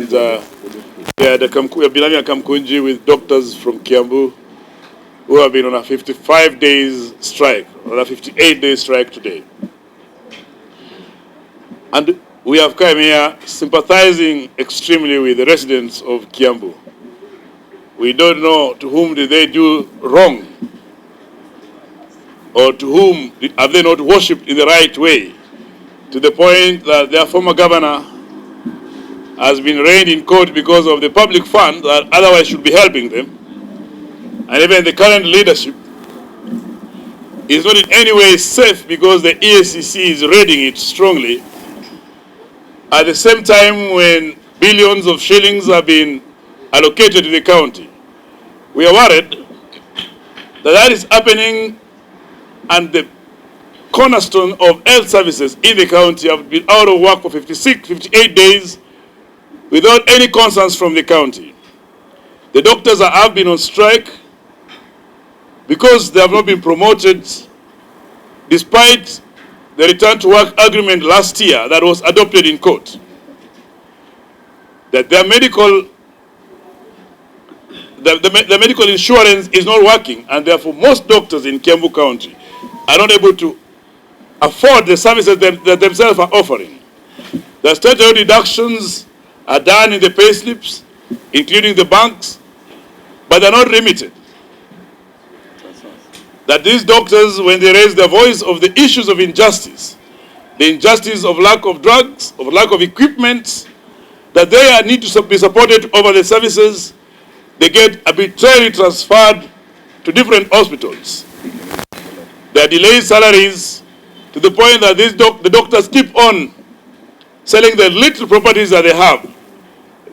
and we have been having a Kmpdu with doctors from Kiambu who have been on a 55 days strike, or a 58-day strike today. And we have come here sympathizing extremely with the residents of Kiambu. We don't know to whom did they do wrong, or to whom have they not worshipped in the right way, to the point that their former governor has been arraigned in court because of the public fund that otherwise should be helping them. And even the current leadership is not in any way safe because the EACC is raiding it strongly. At the same time, when billions of shillings have been allocated to the county, we are worried that that is happening, and the cornerstone of health services in the county have been out of work for 58 days without any concerns from the county. The doctors have been on strike because they have not been promoted despite the return to work agreement last year that was adopted in court. That their medical insurance is not working, and therefore most doctors in Kiambu County are not able to afford the services that themselves are offering. The statutory deductions are done in the payslips, including the banks, but they're not remitted. That these doctors, when they raise the voice of the issues of injustice, the injustice of lack of drugs, of lack of equipment, that they need to be supported over the services, they get arbitrarily transferred to different hospitals. There are delayed salaries to the point that the doctors keep on selling the little properties that they have.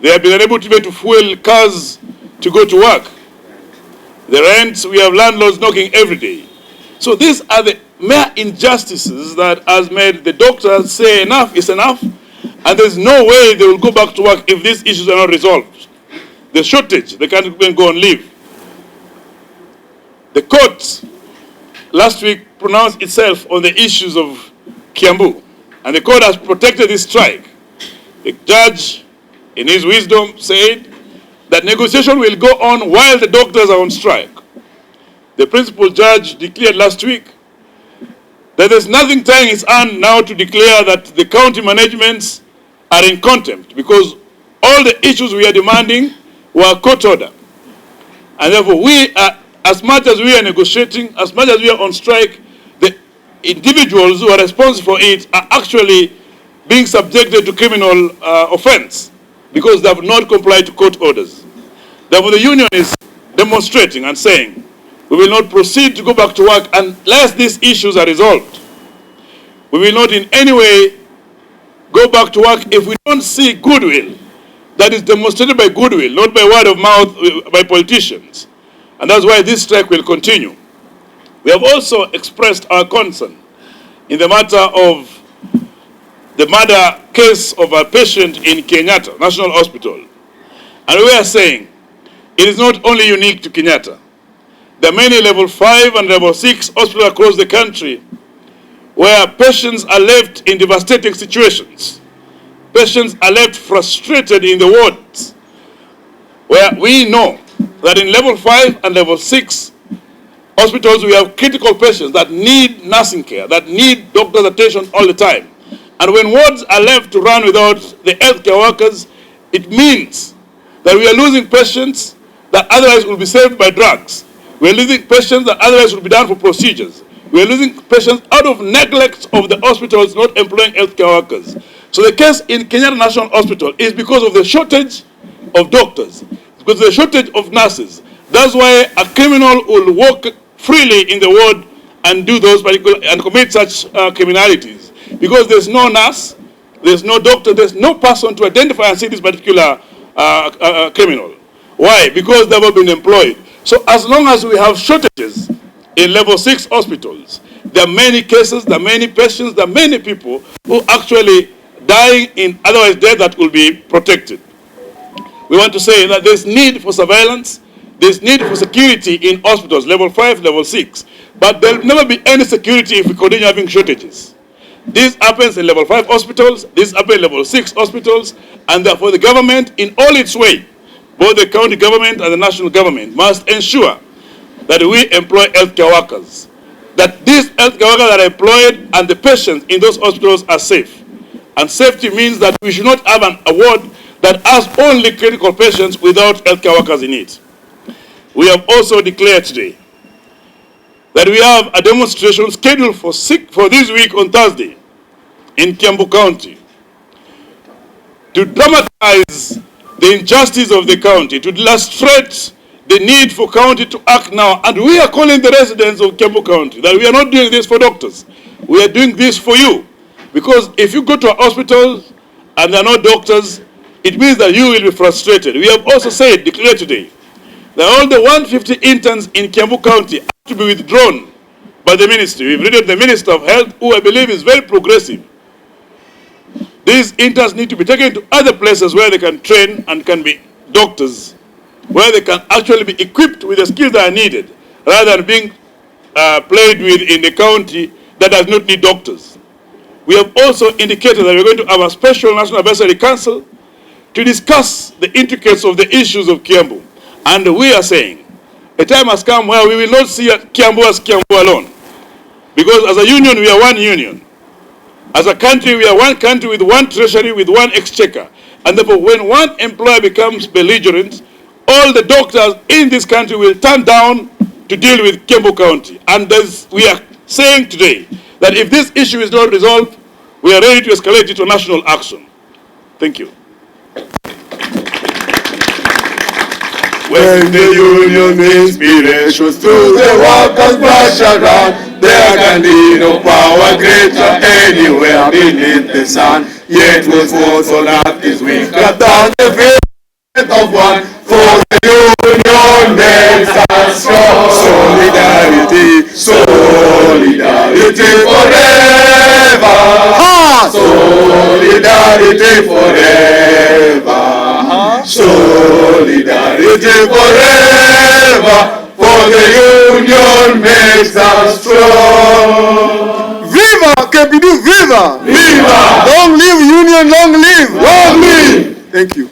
They have been unable to pay to fuel cars to go to work. The rents, we have landlords knocking every day. So these are the mere injustices that has made the doctors say enough is enough, and there's no way they will go back to work if these issues are not resolved. The shortage, they can't even go and leave. The court last week pronounced itself on the issues of Kiambu, and the court has protected this strike. The judge, in his wisdom, said that negotiation will go on while the doctors are on strike. The principal judge declared last week that there's nothing tying his hand now to declare that the county managements are in contempt, because all the issues we are demanding were court order. And therefore we are, as much as we are negotiating, as much as we are on strike, the individuals who are responsible for it are actually being subjected to criminal offense because they have not complied to court orders. Therefore the union is demonstrating and saying, we will not proceed to go back to work unless these issues are resolved. We will not in any way go back to work if we don't see goodwill that is demonstrated by goodwill, not by word of mouth by politicians. And that's why this strike will continue. We have also expressed our concern in the matter of the murder case of a patient in Kenyatta National Hospital. And we are saying it is not only unique to Kenyatta. There are many level 5 and level 6 hospitals across the country where patients are left in devastating situations. Patients are left frustrated in the wards, where we know that in level 5 and level 6 hospitals we have critical patients that need nursing care, that need doctor's attention all the time. And when wards are left to run without the healthcare workers, it means that we are losing patients that otherwise will be saved by drugs. We are losing patients that otherwise will be done for procedures. We are losing patients out of neglect of the hospitals not employing healthcare workers. So the case in Kenyatta National Hospital is because of the shortage of doctors, because of the shortage of nurses. That's why a criminal will walk freely in the ward and do those particular and commit such criminalities, because there's no nurse, there's no doctor, there's no person to identify and see this particular criminal. Why? Because they've not been employed. So as long as we have shortages in level 6 hospitals, there are many cases, there are many patients, there are many people who actually dying in otherwise death that will be protected. We want to say that there's need for surveillance, there's need for security in hospitals, level 5, level 6. But there'll never be any security if we continue having shortages. This happens in level 5 hospitals, this happens in level 6 hospitals, and therefore the government, in all its way, both the county government and the national government, must ensure that we employ healthcare workers, that these healthcare workers that are employed and the patients in those hospitals are safe. And safety means that we should not have an award that has only critical patients without healthcare workers in it. We have also declared today that we have a demonstration scheduled for this week on Thursday in Kiambu County to dramatize the injustice of the county, to illustrate the need for county to act now. And we are calling the residents of Kiambu County that we are not doing this for doctors. We are doing this for you. Because if you go to a hospital and there are no doctors, it means that you will be frustrated. We have also declared today, that all the 150 interns in Kiambu County have to be withdrawn by the ministry. We've read the Minister of Health, who I believe is very progressive. These interns need to be taken to other places where they can train and can be doctors, where they can actually be equipped with the skills that are needed, rather than being played with in the county that does not need doctors. We have also indicated that we're going to have a special National Advisory Council to discuss the intricacies of the issues of Kiambu. And we are saying, a time has come where we will not see Kiambu as Kiambu alone. Because as a union, we are one union. As a country, we are one country with one treasury, with one exchequer. And therefore, when one employer becomes belligerent, all the doctors in this country will turn down to deal with Kiambu County. And we are saying today that if this issue is not resolved, we are ready to escalate it to national action. Thank you. When the union inspirations through the workers brush around, there can be no power greater anywhere beneath the sun. Yet with force on earth is weaker than the faith of one. For the union makes us strong. Solidarity, solidarity forever. Solidarity forever. Solidarity forever, for the union makes us strong. Viva Kmpdu, viva! Viva! Long live union, long live! Long live! Thank you.